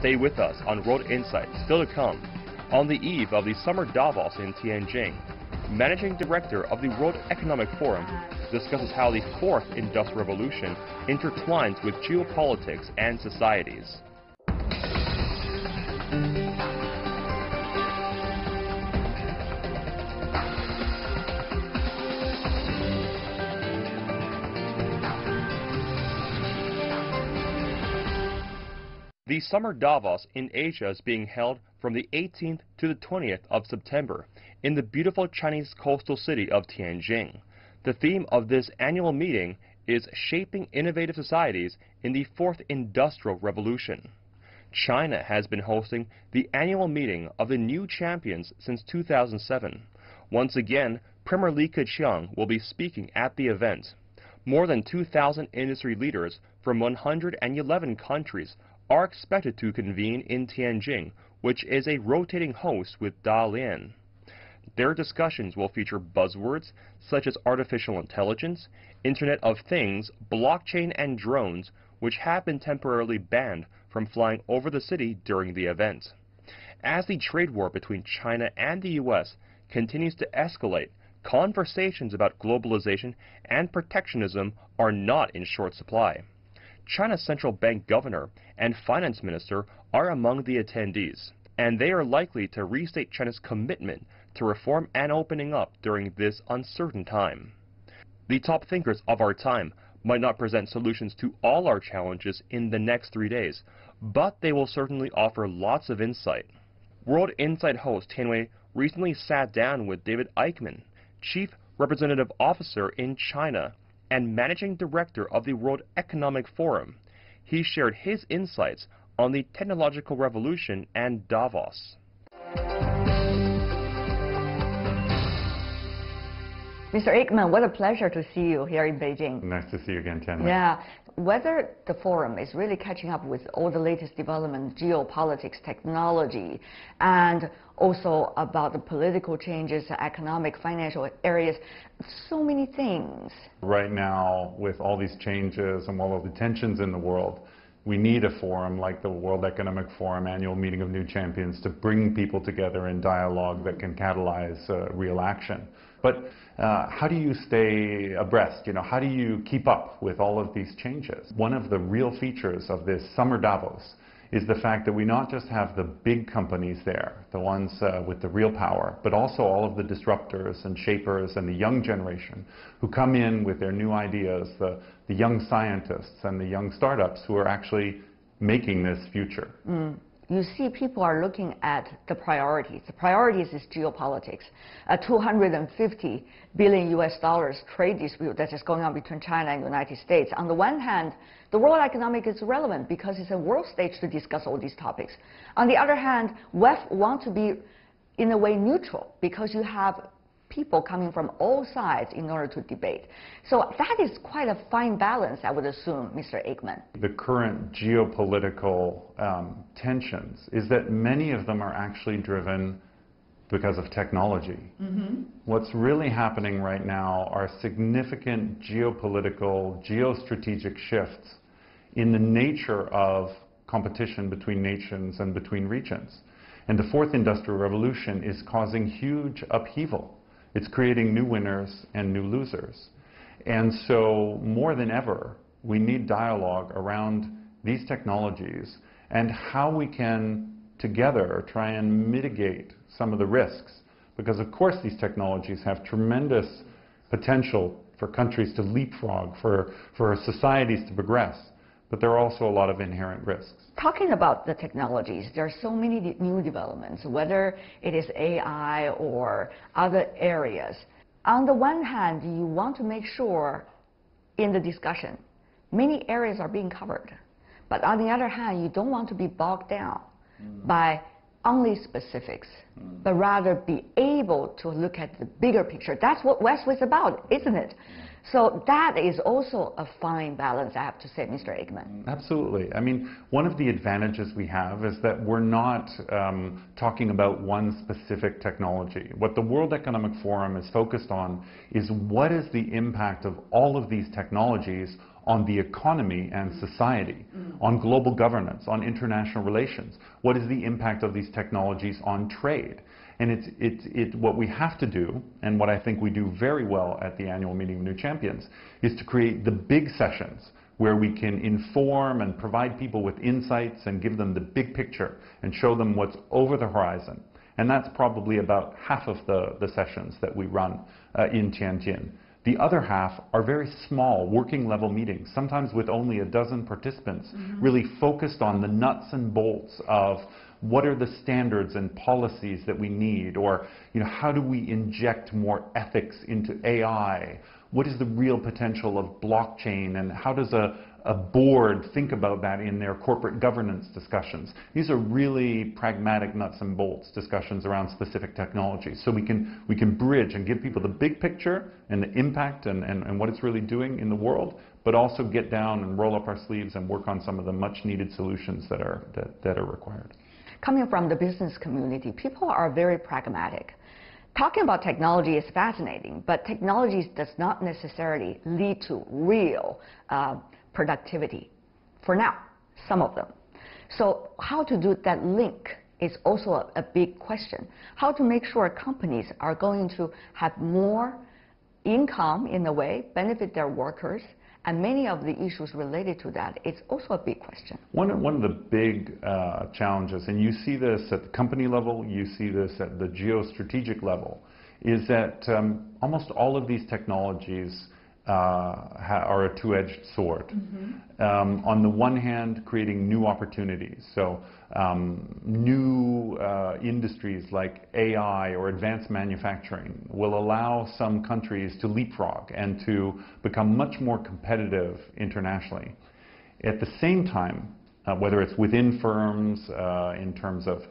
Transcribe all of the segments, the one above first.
Stay with us on World Insight, still to come. On the eve of the Summer Davos in Tianjin, Managing Director of the World Economic Forum discusses how the Fourth Industrial Revolution intertwines with geopolitics and societies. The Summer Davos in Asia is being held from the 18th to the 20th of September in the beautiful Chinese coastal city of Tianjin. The theme of this annual meeting is Shaping Innovative Societies in the Fourth Industrial Revolution. China has been hosting the annual meeting of the new champions since 2007. Once again, Premier Li Keqiang will be speaking at the event. More than 2,000 industry leaders from 111 countries are expected to convene in Tianjin, which is a rotating host with Dalian. Their discussions will feature buzzwords such as artificial intelligence, Internet of Things, blockchain, and drones, which have been temporarily banned from flying over the city during the event. As the trade war between China and the U.S. continues to escalate, conversations about globalization and protectionism are not in short supply. China's central bank governor and finance minister are among the attendees, and they are likely to restate China's commitment to reform and opening up during this uncertain time. The top thinkers of our time might not present solutions to all our challenges in the next 3 days, but they will certainly offer lots of insight. World Insight host Tianwei recently sat down with David Aikman, Chief Representative Officer in China and Managing Director of the World Economic Forum. He shared his insights on the technological revolution and Davos. Mr. Aikman, what a pleasure to see you here in Beijing. Nice to see you again, Tianwei. Yeah. Whether the forum is really catching up with all the latest development, geopolitics, technology, and also about the political changes, economic, financial areas, so many things. Right now, with all these changes and all of the tensions in the world, we need a forum like the World Economic Forum annual meeting of new champions to bring people together in dialogue that can catalyze real action. But how do you stay abreast? How do you keep up with all of these changes? One of the real features of this Summer Davos is the fact that we not just have the big companies there, the ones with the real power, but also all of the disruptors and shapers and the young generation who come in with their new ideas, the young scientists and the young startups who are actually making this future. You see, people are looking at the priorities. The priorities is geopolitics. A $250 billion US trade dispute that is going on between China and the United States. On the one hand, the world economic is relevant because it's a world stage to discuss all these topics. On the other hand, WEF want to be, in a way, neutral because you have people coming from all sides in order to debate. So that is quite a fine balance, I would assume, Mr. Aikman. The current geopolitical tensions is that many of them are actually driven because of technology. What's really happening right now are significant geopolitical, geostrategic shifts in the nature of competition between nations and between regions. And the Fourth Industrial Revolution is causing huge upheaval. It's creating new winners and new losers. And so, more than ever, we need dialogue around these technologies and how we can together try and mitigate some of the risks. Because of course these technologies have tremendous potential for countries to leapfrog, for societies to progress. But there are also a lot of inherent risks. Talking about the technologies, there are so many new developments, whether it is AI or other areas. On the one hand, you want to make sure in the discussion, many areas are being covered. But on the other hand, you don't want to be bogged down by only specifics, but rather be able to look at the bigger picture. That's what WEF is about, isn't it? So that is also a fine balance, I have to say, Mr. Aikman. Absolutely. I mean, one of the advantages we have is that we're not talking about one specific technology. What the World Economic Forum is focused on is what is the impact of all of these technologies on the economy and society, on global governance, on international relations. What is the impact of these technologies on trade? And what we have to do, and what I think we do very well at the annual meeting of New Champions, is to create the big sessions where we can inform and provide people with insights and give them the big picture and show them what's over the horizon. And that's probably about half of the sessions that we run in Tianjin. The other half are very small working level meetings, sometimes with only a dozen participants, really focused on the nuts and bolts of what are the standards and policies that we need, or how do we inject more ethics into AI? What is the real potential of blockchain, and how does a board think about that in their corporate governance discussions? These are really pragmatic nuts and bolts discussions around specific technologies. So we can bridge and give people the big picture and the impact and what it's really doing in the world, but also get down and roll up our sleeves and work on some of the much needed solutions that are required. Coming from the business community, people are very pragmatic. Talking about technology is fascinating, but technology does not necessarily lead to real productivity. For now, some of them. So how to do that link is also a big question. How to make sure companies are going to have more income in a way, benefit their workers, and many of the issues related to that, it's also a big question. One of the big challenges, and you see this at the company level, you see this at the geostrategic level, is that almost all of these technologies are a two-edged sword. On the one hand, creating new opportunities. So new industries like AI or advanced manufacturing will allow some countries to leapfrog and to become much more competitive internationally. At the same time, whether it's within firms in terms of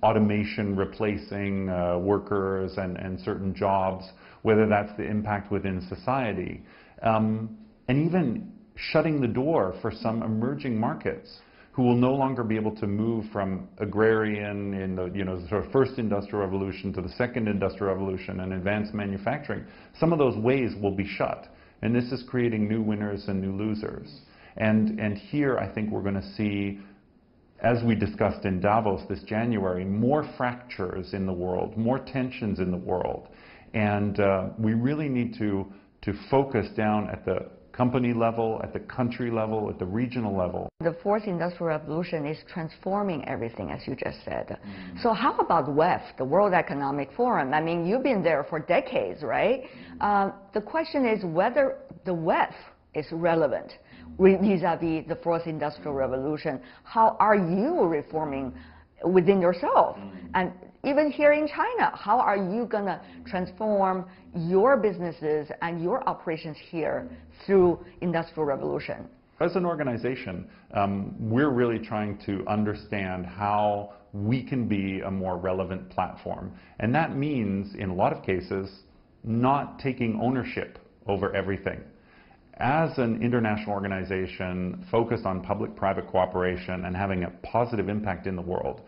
automation replacing workers and certain jobs, whether that's the impact within society, and even shutting the door for some emerging markets who will no longer be able to move from agrarian in the sort of first industrial revolution to the second industrial revolution and advanced manufacturing. Some of those ways will be shut, and this is creating new winners and new losers. And here I think we're going to see, as we discussed in Davos this January, more fractures in the world, more tensions in the world. And we really need to focus down at the company level, at the country level, at the regional level. The fourth industrial revolution is transforming everything, as you just said. So how about WEF, the World Economic Forum? I mean, you've been there for decades, right? The question is whether the WEF is relevant vis-a-vis the fourth industrial revolution. How are you reforming within yourself? And even here in China, how are you going to transform your businesses and your operations here through industrial revolution? As an organization, we're really trying to understand how we can be a more relevant platform. And that means, in a lot of cases, not taking ownership over everything. As an international organization focused on public-private cooperation and having a positive impact in the world,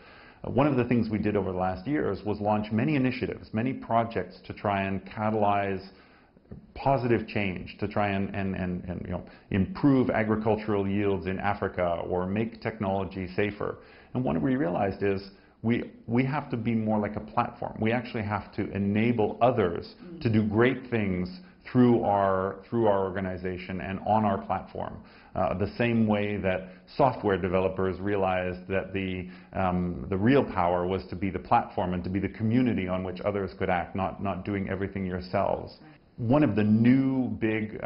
one of the things we did over the last years was launch many initiatives, many projects to try and catalyze positive change, to try and improve agricultural yields in Africa or make technology safer. And what we realized is we have to be more like a platform. We actually have to enable others to do great things through our organization and on our platform. The same way that software developers realized that the real power was to be the platform and to be the community on which others could act, not doing everything yourselves. One of the new big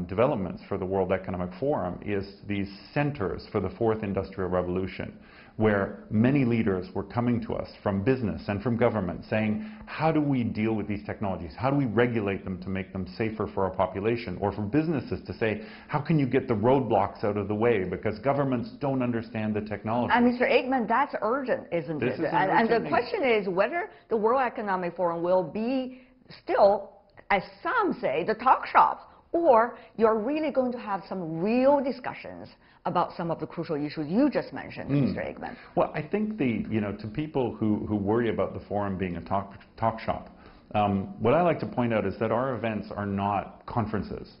developments for the World Economic Forum is these centers for the fourth industrial revolution, where many leaders were coming to us from business and from government saying, how do we deal with these technologies? How do we regulate them to make them safer for our population? Or for businesses to say, how can you get the roadblocks out of the way because governments don't understand the technology? And Mr. Aikman, that's urgent, isn't it? And the question is whether the World Economic Forum will be still, as some say, the talk shop, or you're really going to have some real discussions about some of the crucial issues you just mentioned, Mr. Aikman. Well, I think to people who worry about the forum being a talk shop, what I like to point out is that our events are not conferences.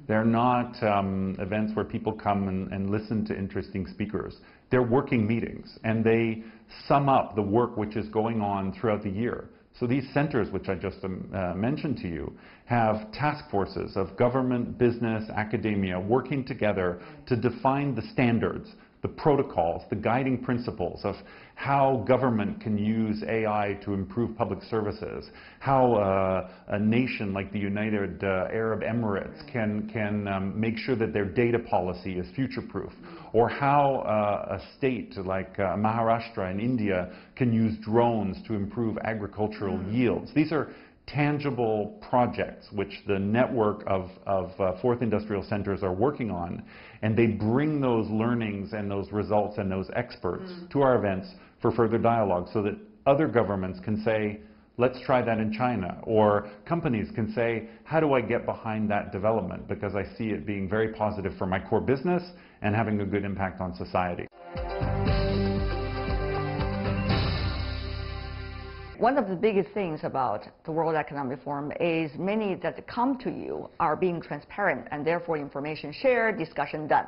They're not events where people come and listen to interesting speakers. They're working meetings, and they sum up the work which is going on throughout the year. So these centers, which I just mentioned to you, have task forces of government, business, academia working together to define the standards, the protocols, the guiding principles of how government can use AI to improve public services, how a nation like the United Arab Emirates can make sure that their data policy is future-proof, or how a state like Maharashtra in India can use drones to improve agricultural yields. These are tangible projects which the network of fourth industrial centers are working on, and they bring those learnings and those results and those experts to our events for further dialogue, so that other governments can say, let's try that in China, or companies can say, how do I get behind that development, because I see it being very positive for my core business and having a good impact on society. One of the biggest things about the World Economic Forum is many that come to you are being transparent, and therefore information shared, discussion done.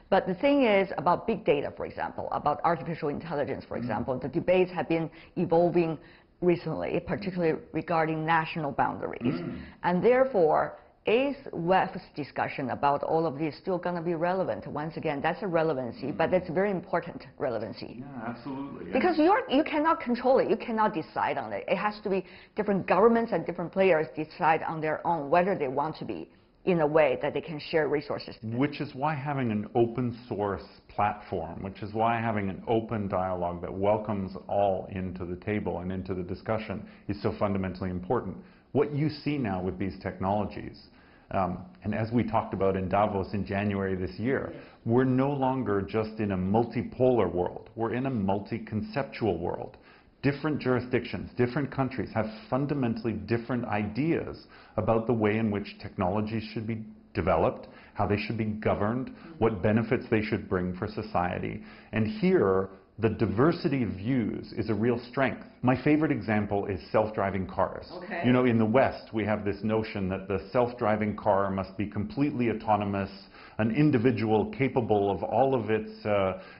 But the thing is about big data, for example, about artificial intelligence, for example, the debates have been evolving recently, particularly regarding national boundaries. And therefore, is WEF's discussion about all of this still going to be relevant? Once again, that's a relevancy, but it's very important relevancy. Yeah, absolutely. Because you cannot control it. You cannot decide on it. It has to be different governments and different players decide on their own whether they want to be in a way that they can share resources. Which is why having an open source platform, which is why having an open dialogue that welcomes all into the table and into the discussion is so fundamentally important. What you see now with these technologies, and as we talked about in Davos in January this year, we're no longer just in a multipolar world. We're in a multi-conceptual world. Different jurisdictions, different countries have fundamentally different ideas about the way in which technologies should be developed, how they should be governed, what benefits they should bring for society. And here, the diversity of views is a real strength. My favorite example is self-driving cars. Okay. You know, in the West, we have this notion that the self-driving car must be completely autonomous, an individual capable of all of its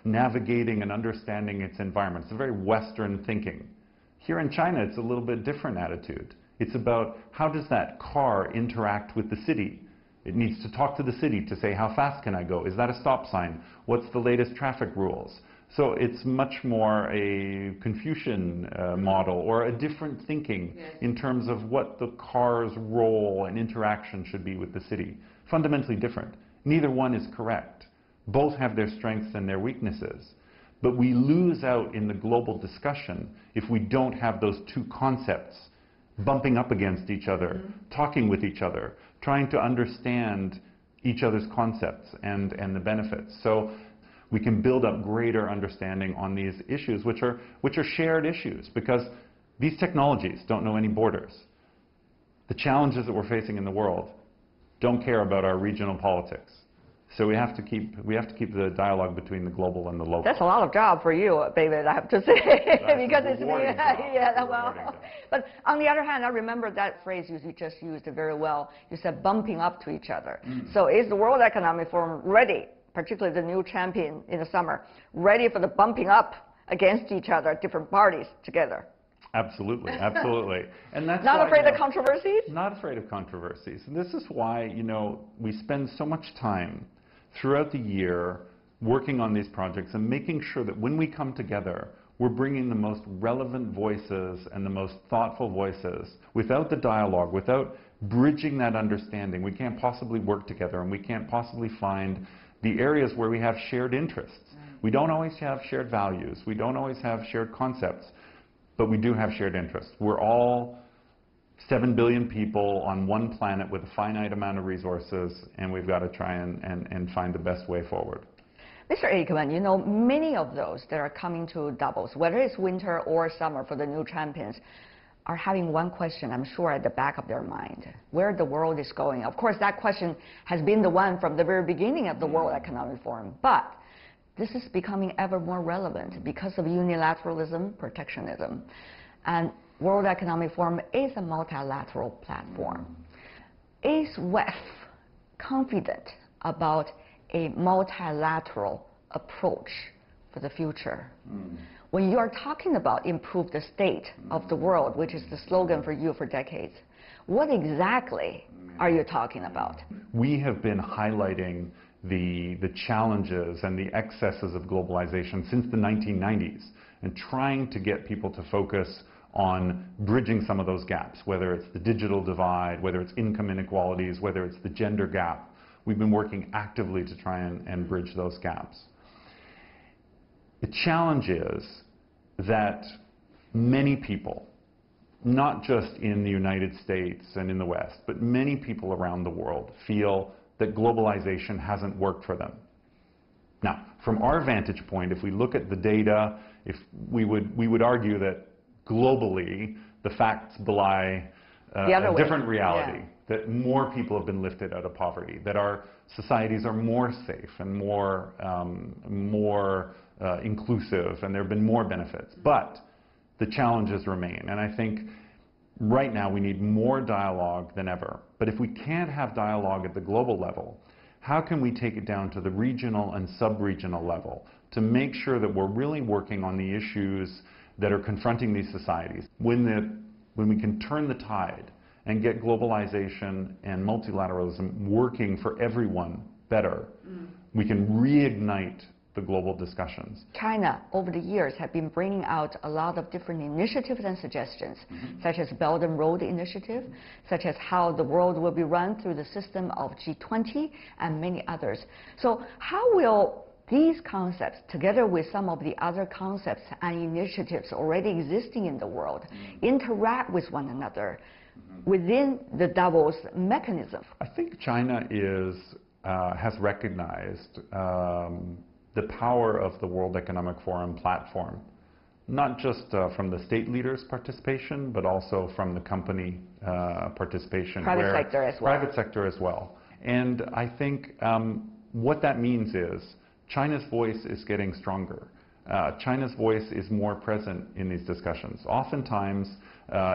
navigating and understanding its environment. It's a very Western thinking. Here in China, it's a little bit different attitude. It's about how does that car interact with the city? It needs to talk to the city to say, how fast can I go? Is that a stop sign? What's the latest traffic rules? So it's much more a Confucian model, or a different thinking in terms of what the car's role and interaction should be with the city. Fundamentally different. Neither one is correct. Both have their strengths and their weaknesses. But we lose out in the global discussion if we don't have those two concepts bumping up against each other, talking with each other, trying to understand each other's concepts and the benefits. So we can build up greater understanding on these issues, which are shared issues, because these technologies don't know any borders. The challenges that we're facing in the world don't care about our regional politics. So we have to keep the dialogue between the global and the local. That's a lot of job for you, David, I have to say. Because it's But on the other hand, I remember that phrase you just used very well. You said bumping up to each other. So is the World Economic Forum ready, particularly the new champion in the summer, ready for the bumping up against each other, different parties together? Absolutely, absolutely. And that's not why, afraid of controversies? Not afraid of controversies. And this is why, we spend so much time throughout the year working on these projects and making sure that when we come together, we're bringing the most relevant voices and the most thoughtful voices. Without the dialogue, without bridging that understanding, we can't possibly work together, and we can't possibly find the areas where we have shared interests. We don't always have shared values. We don't always have shared concepts. But we do have shared interests. We're all 7 billion people on one planet with a finite amount of resources, and we've got to try and find the best way forward. Mr. Aikman, many of those that are coming to Davos, whether it's winter or summer for the new champions, are having one question, I'm sure, at the back of their mind: where the world is going. Of course, that question has been the one from the very beginning of the World Economic Forum. But this is becoming ever more relevant because of unilateralism, protectionism. And World Economic Forum is a multilateral platform. Is WEF confident about a multilateral approach for the future? When you are talking about improve the state of the world, which is the slogan for you for decades, what exactly are you talking about? We have been highlighting the challenges and the excesses of globalization since the 1990s and trying to get people to focus on bridging some of those gaps, whether it's the digital divide, whether it's income inequalities, whether it's the gender gap. We've been working actively to try and bridge those gaps. The challenge is that many people, not just in the United States and in the West, but many people around the world feel that globalization hasn't worked for them. Now, from our vantage point, if we look at the data, if we would argue that globally the facts belie a different reality, that more people have been lifted out of poverty, that our societies are more safe and more inclusive, and there have been more benefits. But the challenges remain, and I think right now we need more dialogue than ever. But if we can't have dialogue at the global level, how can we take it down to the regional and sub-regional level to make sure that we're really working on the issues that are confronting these societies? When we can turn the tide and get globalization and multilateralism working for everyone better, we can reignite the global discussions. China, over the years, have been bringing out a lot of different initiatives and suggestions, such as Belt and Road Initiative, such as how the world will be run through the system of G20, and many others. So how will these concepts, together with some of the other concepts and initiatives already existing in the world, interact with one another within the Davos mechanism? I think China has recognized the power of the World Economic Forum platform, not just from the state leaders' participation, but also from the company participation. Private sector as well. Private sector as well. And I think what that means is China's voice is getting stronger. China's voice is more present in these discussions. Oftentimes,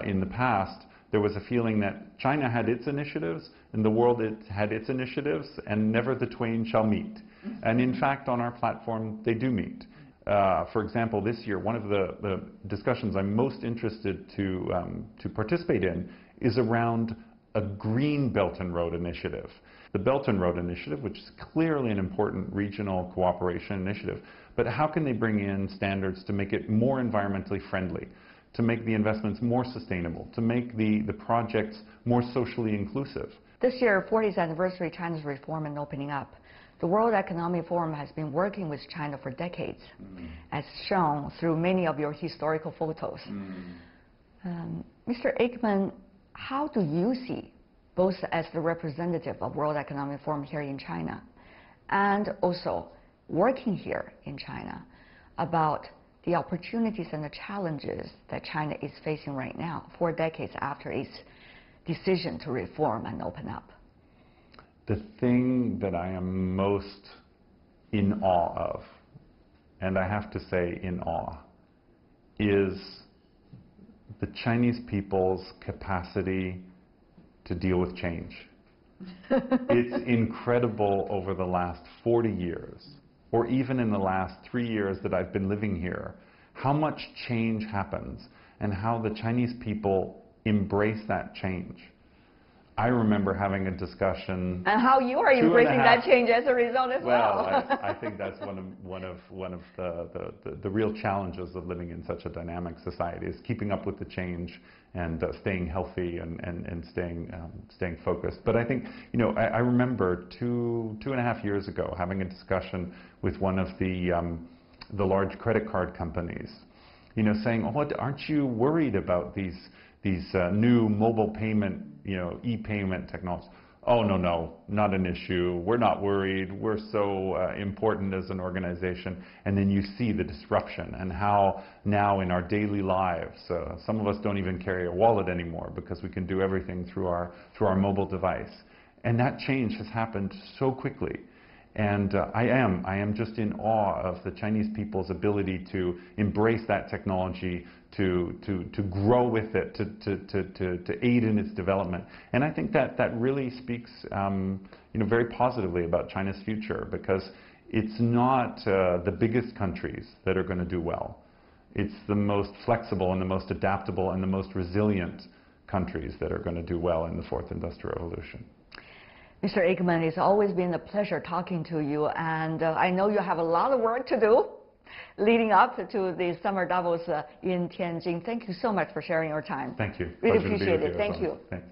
in the past, there was a feeling that China had its initiatives and the world had its initiatives, and never the twain shall meet. And in fact, on our platform, they do meet. For example, this year, one of the discussions I'm most interested to participate in is around a green Belt and Road Initiative. The Belt and Road Initiative, which is clearly an important regional cooperation initiative, but how can they bring in standards to make it more environmentally friendly, to make the investments more sustainable, to make the projects more socially inclusive? This year, 40th anniversary of China's reform and opening up. The World Economic Forum has been working with China for decades, as shown through many of your historical photos. Mr. Aikman, how do you see, both as the representative of World Economic Forum here in China, and also working here in China, about the opportunities and the challenges that China is facing right now, 4 decades after its decision to reform and open up? The thing that I am most in awe of, and I have to say in awe, is the Chinese people's capacity to deal with change. It's incredible over the last 40 years, or even in the last 3 years that I've been living here, how much change happens and how the Chinese people embrace that change. I remember having a discussion. And how you are embracing that change as a result as well. Well, I think that's one of the real challenges of living in such a dynamic society, is keeping up with the change and staying healthy and staying focused. But I think, I remember two and a half years ago having a discussion with one of the large credit card companies, saying, "Oh, aren't you worried about these new mobile payment, e-payment technologies?" "Oh, no, not an issue. We're not worried. We're so important as an organization." And then you see the disruption and how now in our daily lives, some of us don't even carry a wallet anymore because we can do everything through our mobile device. And that change has happened so quickly. And I am just in awe of the Chinese people's ability to embrace that technology, to grow with it, to aid in its development. And I think that really speaks very positively about China's future, because it's not the biggest countries that are going to do well. It's the most flexible and the most adaptable and the most resilient countries that are going to do well in the fourth industrial revolution. Mr. Aikman, it's always been a pleasure talking to you, and I know you have a lot of work to do leading up to the Summer Davos in Tianjin. Thank you so much for sharing your time. Thank you. Really appreciate it. Thank you. Thanks.